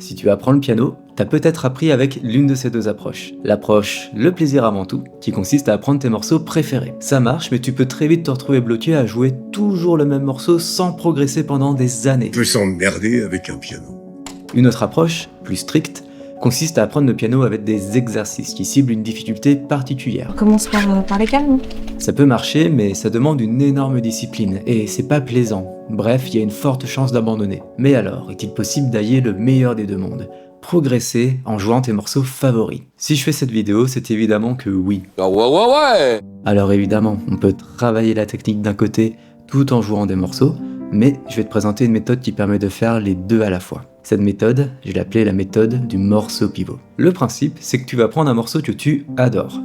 Si tu apprends le piano, t'as peut-être appris avec l'une de ces deux approches. L'approche le plaisir avant tout, qui consiste à apprendre tes morceaux préférés. Ça marche, mais tu peux très vite te retrouver bloqué à jouer toujours le même morceau sans progresser pendant des années. On peut s'emmerder avec un piano. Une autre approche, plus stricte, consiste à apprendre le piano avec des exercices qui ciblent une difficulté particulière. On commence par les calmes. Ça peut marcher, mais ça demande une énorme discipline, et c'est pas plaisant. Bref, il y a une forte chance d'abandonner. Mais alors, est-il possible d'allier le meilleur des deux mondes? Progresser en jouant tes morceaux favoris. Si je fais cette vidéo, c'est évidemment que oui. Ah ouais. Alors évidemment, on peut travailler la technique d'un côté tout en jouant des morceaux, mais je vais te présenter une méthode qui permet de faire les deux à la fois. Cette méthode, je l'ai appelée la méthode du morceau pivot. Le principe, c'est que tu vas prendre un morceau que tu adores.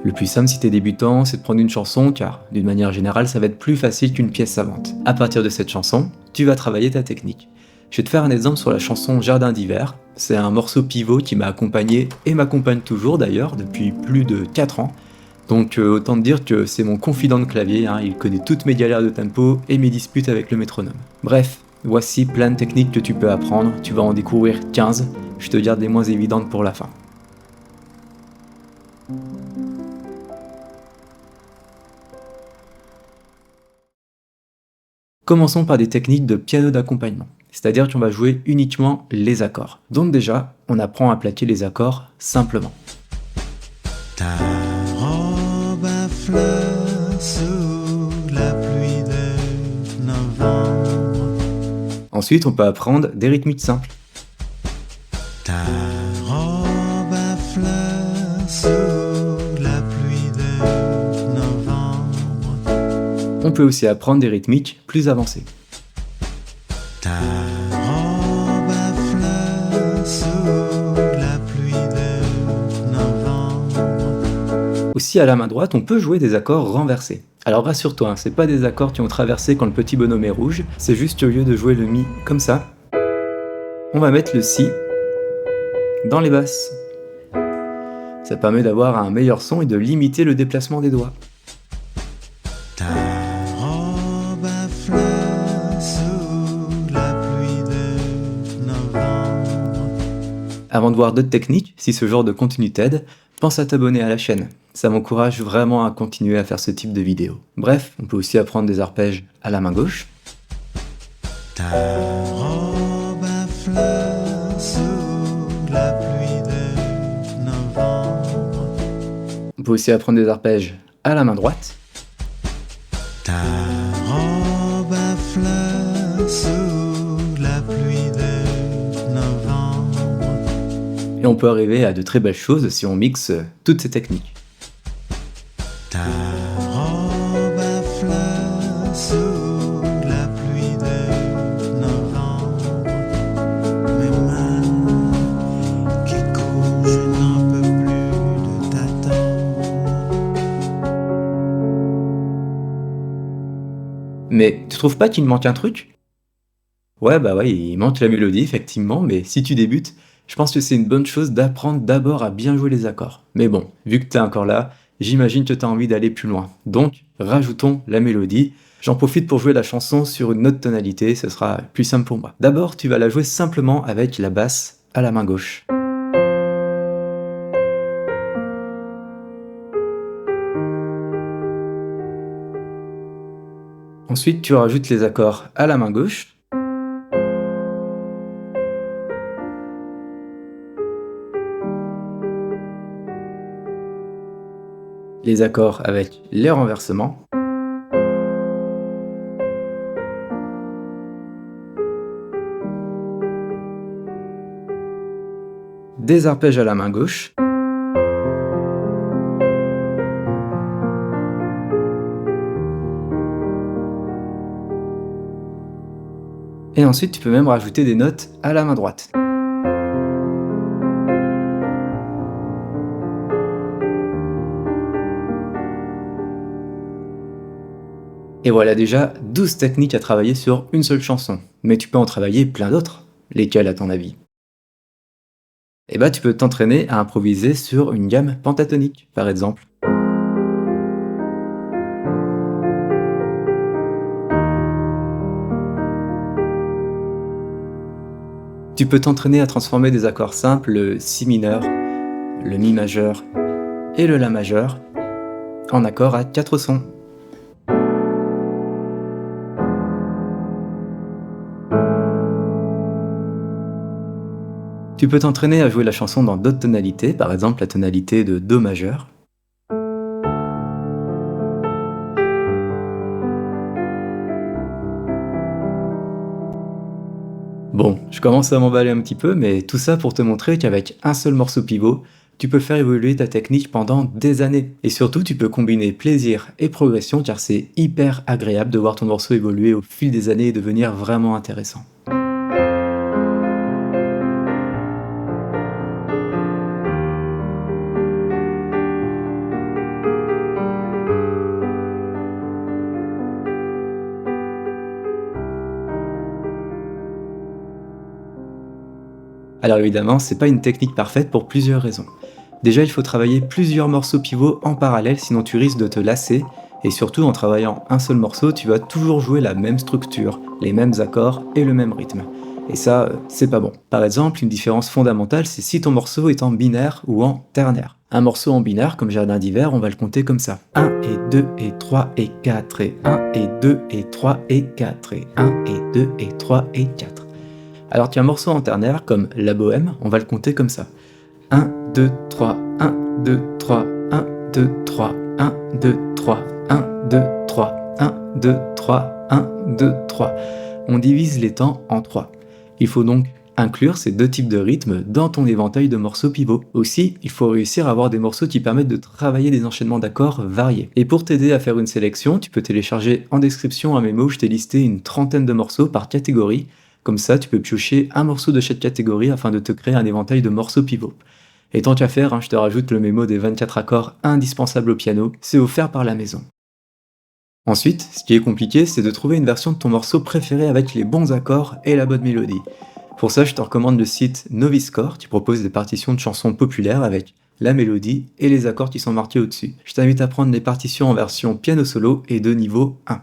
Le plus simple si t'es débutant, c'est de prendre une chanson, car d'une manière générale, ça va être plus facile qu'une pièce savante. À partir de cette chanson, tu vas travailler ta technique. Je vais te faire un exemple sur la chanson Jardin d'hiver. C'est un morceau pivot qui m'a accompagné et m'accompagne toujours d'ailleurs depuis plus de 4 ans. Donc autant te dire que c'est mon confident de clavier, il connaît toutes mes galères de tempo et mes disputes avec le métronome. Bref, voici plein de techniques que tu peux apprendre, tu vas en découvrir 15, je te garde les moins évidentes pour la fin. Commençons par des techniques de piano d'accompagnement, c'est-à-dire qu'on va jouer uniquement les accords. Donc déjà, on apprend à plaquer les accords simplement. Ta robe à fleurs sous la pluie de novembre. Ensuite, on peut apprendre des rythmiques simples. Ta robe à fleurs sous la pluie de novembre. On peut aussi apprendre des rythmiques plus avancées. Ta robe à fleurs sous la pluie de novembre. Aussi à la main droite, on peut jouer des accords renversés. Alors rassure-toi, c'est pas des accords qui ont traversé quand le petit bonhomme est rouge, c'est juste au lieu de jouer le mi comme ça, on va mettre le si dans les basses. Ça permet d'avoir un meilleur son et de limiter le déplacement des doigts. Ta robe à fleurs sous la pluie de novembre. Avant de voir d'autres techniques, si ce genre de contenu t'aide, pense à t'abonner à la chaîne. Ça m'encourage vraiment à continuer à faire ce type de vidéos. Bref, on peut aussi apprendre des arpèges à la main gauche. Ta robe à fleurs sous la pluie de novembre. On peut aussi apprendre des arpèges à la main droite. Ta robe à fleurs sous la pluie de novembre. Et on peut arriver à de très belles choses si on mixe toutes ces techniques. Ta robe à fleurs sous la pluie de novembre. Mes mains qui courent, je n'en peux plus de t'attendre. Mais tu trouves pas qu'il me manque un truc? Ouais, il manque la mélodie, effectivement, mais si tu débutes, je pense que c'est une bonne chose d'apprendre d'abord à bien jouer les accords. Mais bon, vu que t'es encore là, j'imagine que t'as envie d'aller plus loin. Donc, rajoutons la mélodie. J'en profite pour jouer la chanson sur une autre tonalité, ce sera plus simple pour moi. D'abord, tu vas la jouer simplement avec la basse à la main gauche. Ensuite, tu rajoutes les accords à la main gauche. Les accords avec les renversements. Des arpèges à la main gauche. Et ensuite, tu peux même rajouter des notes à la main droite. Et voilà déjà 12 techniques à travailler sur une seule chanson. Mais tu peux en travailler plein d'autres. Lesquelles à ton avis? Eh bah tu peux t'entraîner à improviser sur une gamme pentatonique, par exemple. Tu peux t'entraîner à transformer des accords simples, le si mineur, le mi majeur et le la majeur, en accords à 4 sons. Tu peux t'entraîner à jouer la chanson dans d'autres tonalités, par exemple la tonalité de Do majeur. Bon, je commence à m'emballer un petit peu, mais tout ça pour te montrer qu'avec un seul morceau pivot, tu peux faire évoluer ta technique pendant des années. Et surtout, tu peux combiner plaisir et progression, car c'est hyper agréable de voir ton morceau évoluer au fil des années et devenir vraiment intéressant. Alors évidemment, c'est pas une technique parfaite pour plusieurs raisons. Déjà, il faut travailler plusieurs morceaux pivots en parallèle, sinon tu risques de te lasser, et surtout en travaillant un seul morceau, tu vas toujours jouer la même structure, les mêmes accords et le même rythme. Et ça, c'est pas bon. Par exemple, une différence fondamentale, c'est si ton morceau est en binaire ou en ternaire. Un morceau en binaire, comme Jardin d'hiver, on va le compter comme ça. 1 et 2 et 3 et 4 et 1 et 2 et 3 et 4 et 1 et 2 et 3 et 4. Alors qu'un morceau en ternaire, comme La Bohème, on va le compter comme ça. 1, 2, 3, 1, 2, 3, 1, 2, 3, 1, 2, 3, 1, 2, 3, 1, 2, 3, 1, 2, 3. On divise les temps en 3. Il faut donc inclure ces deux types de rythmes dans ton éventail de morceaux pivots. Aussi, il faut réussir à avoir des morceaux qui permettent de travailler des enchaînements d'accords variés. Et pour t'aider à faire une sélection, tu peux télécharger en description un mémo où je t'ai listé une trentaine de morceaux par catégorie. Comme ça, tu peux piocher un morceau de chaque catégorie afin de te créer un éventail de morceaux pivots. Et tant qu'à faire, je te rajoute le mémo des 24 accords indispensables au piano, c'est offert par la maison. Ensuite, ce qui est compliqué, c'est de trouver une version de ton morceau préféré avec les bons accords et la bonne mélodie. Pour ça, je te recommande le site Noviscore, qui propose des partitions de chansons populaires avec la mélodie et les accords qui sont marqués au-dessus. Je t'invite à prendre les partitions en version piano solo et de niveau 1.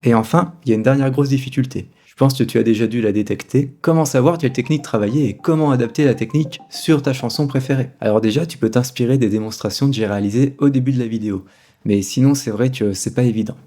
Et enfin, il y a une dernière grosse difficulté. Je pense que tu as déjà dû la détecter. Comment savoir quelle technique travailler et comment adapter la technique sur ta chanson préférée? Alors déjà, tu peux t'inspirer des démonstrations que j'ai réalisées au début de la vidéo. Mais sinon, c'est vrai que c'est pas évident.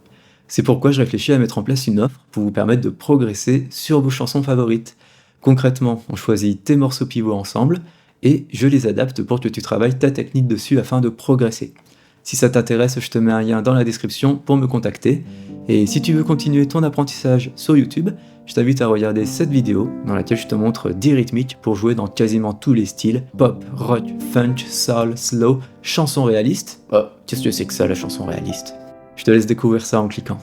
C'est pourquoi je réfléchis à mettre en place une offre pour vous permettre de progresser sur vos chansons favorites. Concrètement, on choisit tes morceaux pivots ensemble et je les adapte pour que tu travailles ta technique dessus afin de progresser. Si ça t'intéresse, je te mets un lien dans la description pour me contacter. Et si tu veux continuer ton apprentissage sur YouTube, je t'invite à regarder cette vidéo dans laquelle je te montre 10 rythmiques pour jouer dans quasiment tous les styles, pop, rock, funk, soul, slow, chanson réaliste. Oh, qu'est-ce que c'est que ça la chanson réaliste? Je te laisse découvrir ça en cliquant.